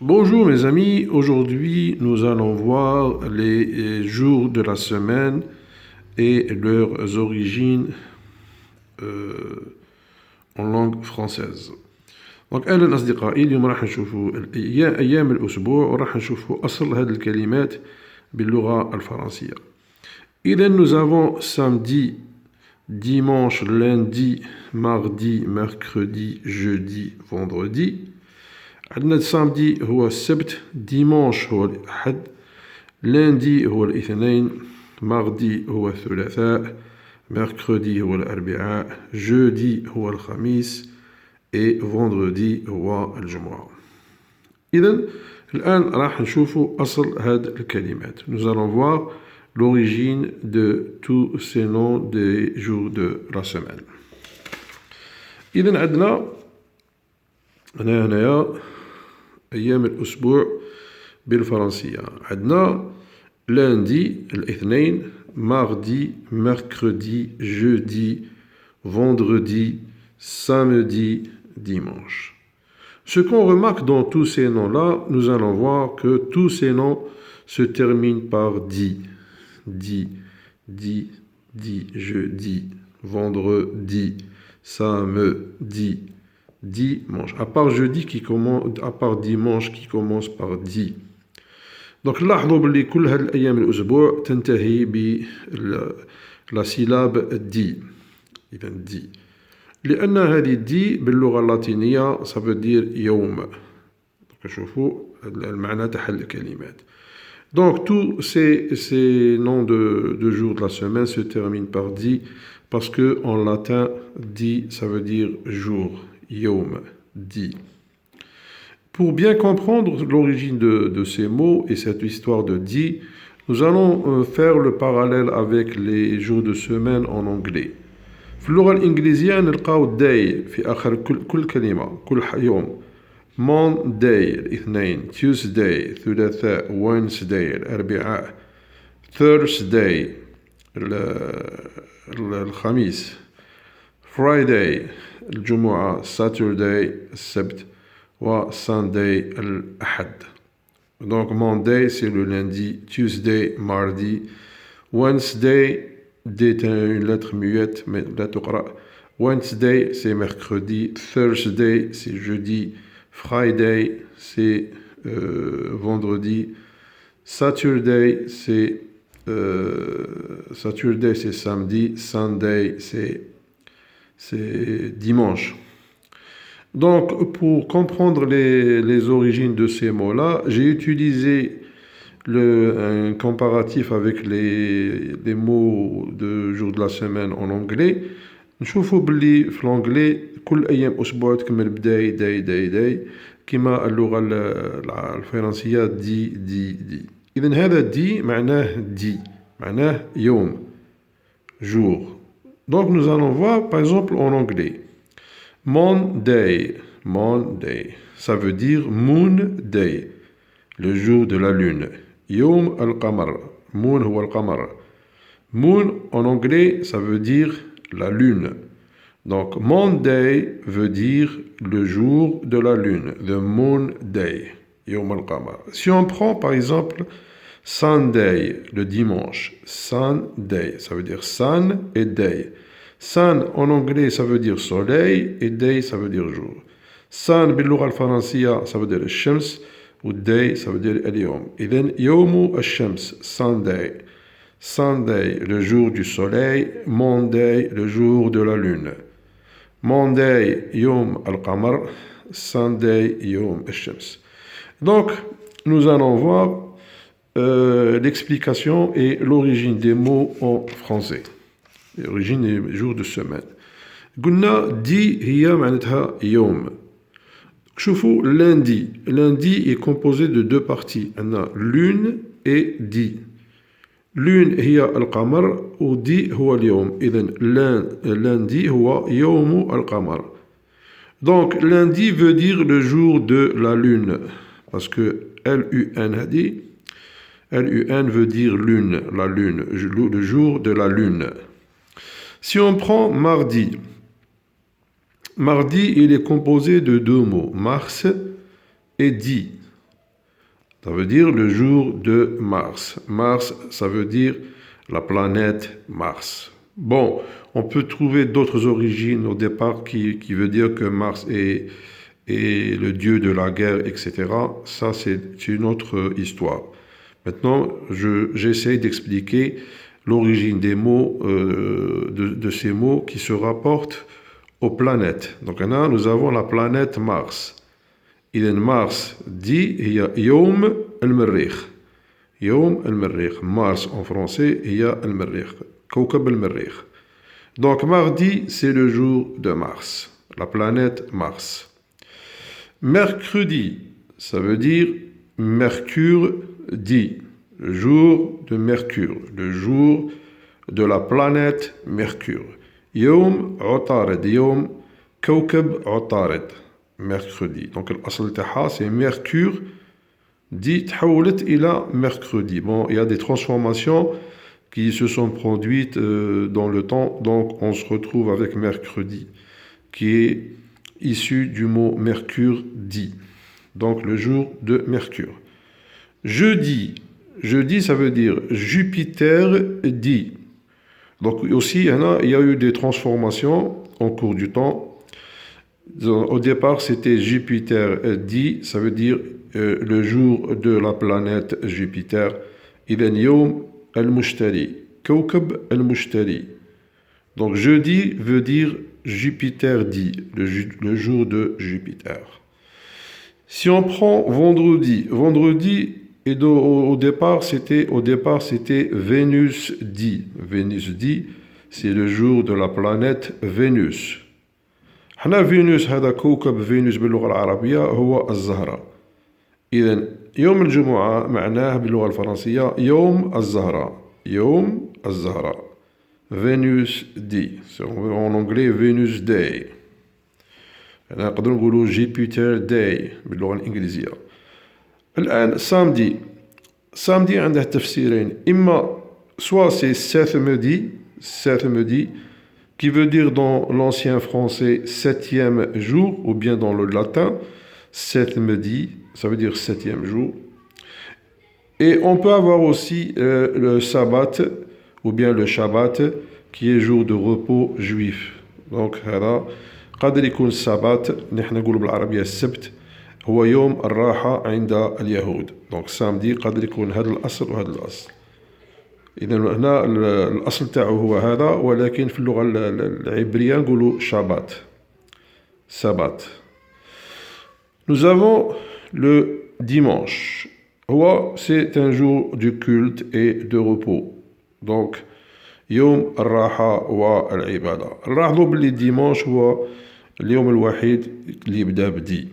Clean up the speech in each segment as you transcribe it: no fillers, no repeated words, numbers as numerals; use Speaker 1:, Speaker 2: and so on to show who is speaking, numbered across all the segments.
Speaker 1: Bonjour mes amis, aujourd'hui nous allons voir les jours de la semaine et leurs origines en langue française. Donc أهلا أصدقائي، اليوم راح نشوفوا أيام الأسبوع وراح نشوفوا أصل هذه الكلمات باللغة الفرنسية. إذا nous avons samedi, dimanche, lundi, mardi, mercredi, jeudi, vendredi. عندنا السامدي هو السبت، ديمانش هو الأحد، لاندي هو الاثنين، ماردي هو الثلاثاء، ميركودي هو الأربعاء، جودي هو الخميس، et vendredi هو الجمعة. إذن الآن راح نشوفوا أصل هاد الكلمات. Nous allons voir l'origine de tous ces noms des jours de la semaine. إذن عندنا هنايا أيام الأسبوع بالفرنسية. عندنا lundi الاثنين، mardi, mercredi, jeudi, vendredi, samedi, dimanche. Ce qu'on remarque dans tous ces noms-là, nous allons voir que tous ces noms se terminent par di. Di, di, di, jeudi, vendredi, samedi, dimanche. À part jeudi à part dimanche qui commence par di. Donc لاحظوا باللي كل هاد الأيام الأسبوع تنتهي بلا سيلاب دي. إذا دي لأن هذه دي باللغة اللاتينية ça veut dire يوم. شوفوا المعنى تاع الكلمات. Donc tous ces noms de jours de la semaine se terminent par di parce que en latin di ça veut dire jour. Yom, di. Pour bien comprendre l'origine de ces mots et cette histoire de di, nous allons faire le parallèle avec les jours de semaine en anglais. في اللغة الإنجليزية نلقاو day في آخر كل كلمة، كل يوم. Monday الاثنين، Tuesday ثلاثاء، Wednesday الأربعاء، Thursday الخميس، Friday الجمعة، Saturday السبت، و Sunday الأحد. Donc Monday c'est le lundi, Tuesday mardi, Wednesday D est une lettre muette mais la تقرأ. Wednesday c'est mercredi, Thursday c'est jeudi, Friday c'est vendredi, Saturday c'est samedi, Sunday c'est dimanche. Donc, pour comprendre les origines de ces mots-là, j'ai utilisé un comparatif avec les mots de jour de la semaine en anglais. نشوفوا باللي في الانجلي كل ايام اسبوع تكمل بداي داي داي داي كما اللغه الفرنسيه دي. اذا هذا دي معناه يوم jour. Donc nous allons voir par exemple en anglais. Monday, ça veut dire moon day, le jour de la lune. Yom al-qamar, moon huwa al-qamar. Moon en anglais, ça veut dire la lune. Donc Monday veut dire le jour de la lune, the moon day, Yom al-qamar. Si on prend par exemple Sunday, le dimanche, Sunday, ça veut dire sun et day. Sun en anglais ça veut dire soleil et day ça veut dire jour. Sun باللغة الفرنسية ça veut dire الشمس و day ça veut dire اليوم. إذن يوم الشمس Sunday. Sunday le jour du soleil, Monday le jour de la lune. Monday يوم القمر, Sunday يوم الشمس. Donc nous allons voir l'explication et l'origine des mots en français. L'origine des jours de semaine. قلنا دي هي معناتها يوم. شوفوا lundi. Lundi est composé de deux parties. عندنا lune et di. Lune هي القمر و di هو اليوم. إذن lundi هو يوم القمر. Donc lundi veut dire le jour de la lune. Parce que L-U-N هذه L-U-N veut dire lune, la lune, le jour de la lune. Si on prend mardi, mardi il est composé de deux mots, mars et di. Ça veut dire le jour de Mars. Mars, ça veut dire la planète Mars. Bon, on peut trouver d'autres origines au départ qui veut dire que Mars est le dieu de la guerre, etc. Ça, c'est une autre histoire. Maintenant, j'essaie d'expliquer l'origine des mots, de ces mots qui se rapportent aux planètes. Donc, là, nous avons la planète Mars. إذا Mars dit هي يوم المريخ. يوم المريخ. Mars en français هي المريخ. كوكب المريخ. Donc mardi, c'est le jour de Mars, la planète Mars. Mercredi, ça veut dire Mercure dit, le jour de Mercure, le jour de la planète Mercure. يوم عطارد. يوم كوكب عطارد. Mercredi. Donc الأصل تاعها c'est Mercure dit تحولت إلى mercredi. Bon, il y a des transformations qui se sont produites dans le temps, donc on se retrouve avec mercredi, qui est issu du mot Mercure dit. Donc le jour de Mercure. Jeudi. Jeudi, ça veut dire Jupiter dit. Donc aussi, il y a eu des transformations au cours du temps. Au départ, c'était Jupiter dit, ça veut dire le jour de la planète Jupiter. إذن يوم المشتري. كوكب المشتري. Donc jeudi veut dire Jupiter dit, le jour de Jupiter. Si on prend vendredi, vendredi au départ c'était Vénus dit. Vénus dit, c'est le jour de la planète Vénus. حنا فينوس هذا كوكب فينوس باللغة العربية هو الزهرة. إذن يوم الجمعة معناه باللغة الفرنسية يوم الزهرة. يوم الزهرة. Vénus dit. En anglais Venus Day. نقدر نقولوا جيبيتر داي باللغة الإنجليزية. الآن سامدي. سامدي عنده تفسيرين. إما soit c'est samedi, qui veut dire dans l'ancien français septième jour, ou bien dans le latin, samedi, ça veut dire septième jour. Et on peut avoir aussi le sabbat, ou bien le shabbat, qui est jour de repos juif. Donc, هذا قادر يكون السبت، نحن نقول بالعربية السبت، هو يوم الراحة عند اليهود. Donc samedi قادر يكون هذا الأصل وهذا الأصل. إذا هنا الأصل تاعو هو هذا، ولكن في اللغة العبرية نقولوا شابات. سبت. Nous avons le dimanche. C'est un jour du culte et de repos. Donc, يوم الراحة والعبادة. نلاحظوا باللي dimanche هو اليوم الوحيد اللي يبدأ بدي.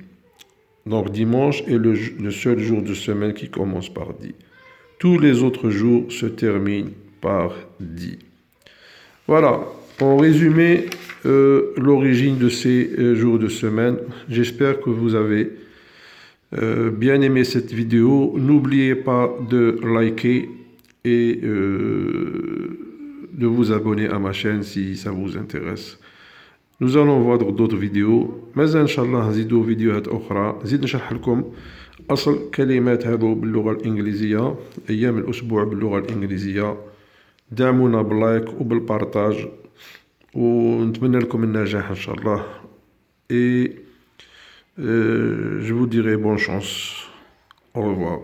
Speaker 1: Donc, dimanche est le seul jour de semaine qui commence par di. Tous les autres jours se terminent par di. Voilà, en résumé, l'origine de ces jours de semaine. J'espère que vous avez bien aimé cette vidéo. N'oubliez pas de liker et de vous abonner à ma chaîne si ça vous intéresse. Nous allons voir d'autres vidéos. مازال إن شاء الله نزيدوا فيديوهات أخرى. نزيد نشرح لكم أصل كلمات هذو باللغة الإنجليزية، أيام الأسبوع باللغة الإنجليزية. دعمونا باللايك وبالبارتاج، ونتمنى لكم النجاح إن شاء الله. Et je vous dirai bonne chance. Au revoir.